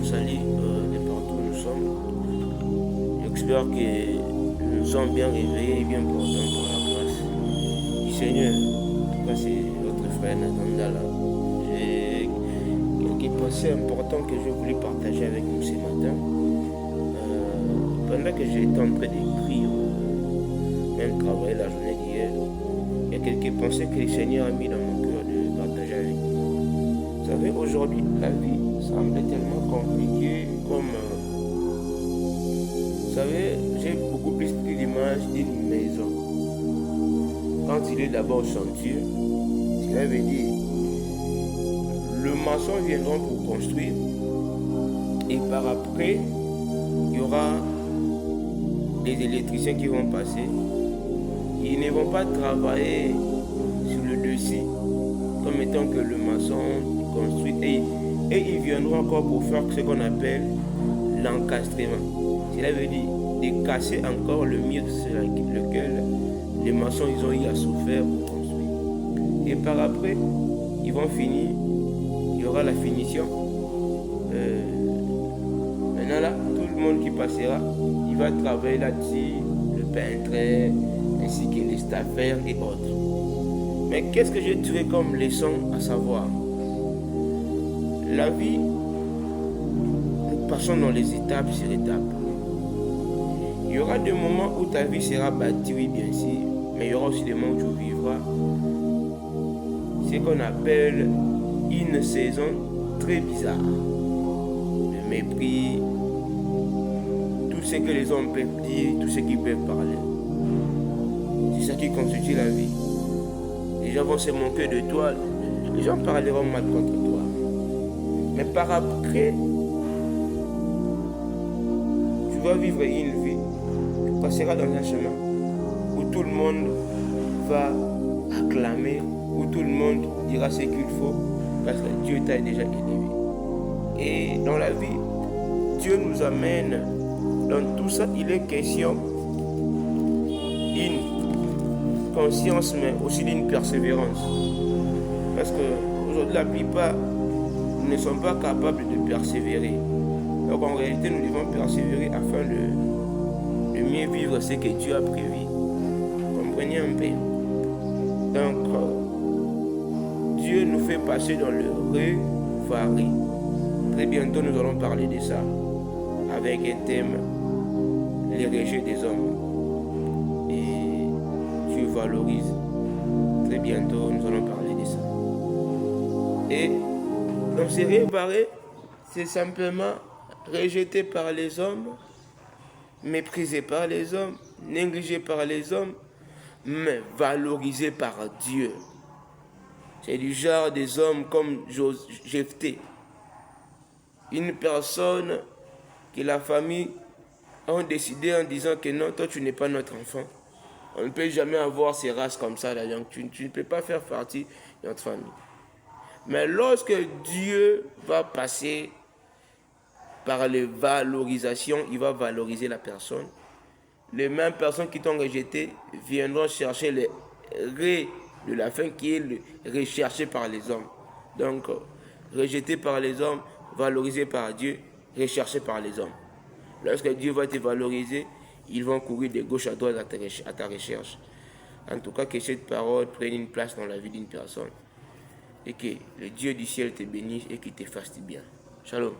salue de partout où nous sommes. J'espère que nous sommes bien réveillés et bien portants par la grâce du Seigneur. En tout cas, c'est votre frère Nathan Dalla. J'ai quelques pensées importantes que je voulais partager avec nous ce matin. Pendant que j'étais en train d'écrire, même travailler la journée d'hier, il y a quelques pensées que le Seigneur a mis dans mon cœur de partager avec vous. Vous savez, aujourd'hui, la vie semble tellement compliquée comme... vous savez, j'ai beaucoup plus l'image d'une maison. Quand il est d'abord chantier, cela veut dire le maçon viendra pour construire et par après, il y aura des électriciens qui vont passer. Ils ne vont pas travailler sur le dessus comme étant que le maçon construit et ils viendront encore pour faire ce qu'on appelle l'encastrement. Cela veut dire de casser encore le mur sur lequel les maçons ils ont eu à souffrir pour construire. Et par après, ils vont finir, il y aura la finition. Maintenant là, tout le monde qui passera, il va travailler là-dessus, le peintre, ainsi que les stagiaires et autres. Mais qu'est-ce que j'ai trouvé comme leçon à savoir? La vie, nous passons dans les étapes sur étapes. Il y aura des moments où ta vie sera bâtie, oui bien sûr, mais il y aura aussi des moments où tu vivras ce qu'on appelle une saison très bizarre. Le mépris, tout ce que les hommes peuvent dire, tout ce qu'ils peuvent parler. C'est ça qui constitue la vie. Les gens vont se moquer de toi, les gens parleront mal contre toi. Mais par après, tu vas vivre une vie, tu passeras dans un chemin où tout le monde va acclamer, où tout le monde dira ce qu'il faut, parce que Dieu t'a déjà élevé. Et dans la vie, Dieu nous amène dans tout ça, il est question d'une conscience, mais aussi d'une persévérance. Parce que aujourd'hui, la plupart ne sont pas capables de persévérer. Donc en réalité, nous devons persévérer afin de mieux vivre ce que Dieu a prévu. Comprenez un peu. Donc, Dieu nous fait passer dans le revari. Très bientôt, nous allons parler de ça avec un thème, les rejets des hommes. Et Dieu valorise. Très bientôt, nous allons parler de ça. Et donc, c'est réparé, c'est simplement rejeté par les hommes, méprisé par les hommes, négligé par les hommes, mais valorisé par Dieu. C'est du genre des hommes comme Jephthé, une personne que la famille a décidé en disant que non, toi tu n'es pas notre enfant. On ne peut jamais avoir ces races comme ça, là, donc tu ne peux pas faire partie de notre famille. Mais lorsque Dieu va passer par les valorisations, il va valoriser la personne. Les mêmes personnes qui t'ont rejeté viendront chercher les ré de la fin qui est recherché par les hommes. Donc, rejeté par les hommes, valorisé par Dieu, recherché par les hommes. Lorsque Dieu va te valoriser, ils vont courir de gauche à droite à ta recherche. En tout cas, que cette parole prenne une place dans la vie d'une personne. Et que le Dieu du ciel te bénisse et qu'il te fasse du bien. Shalom.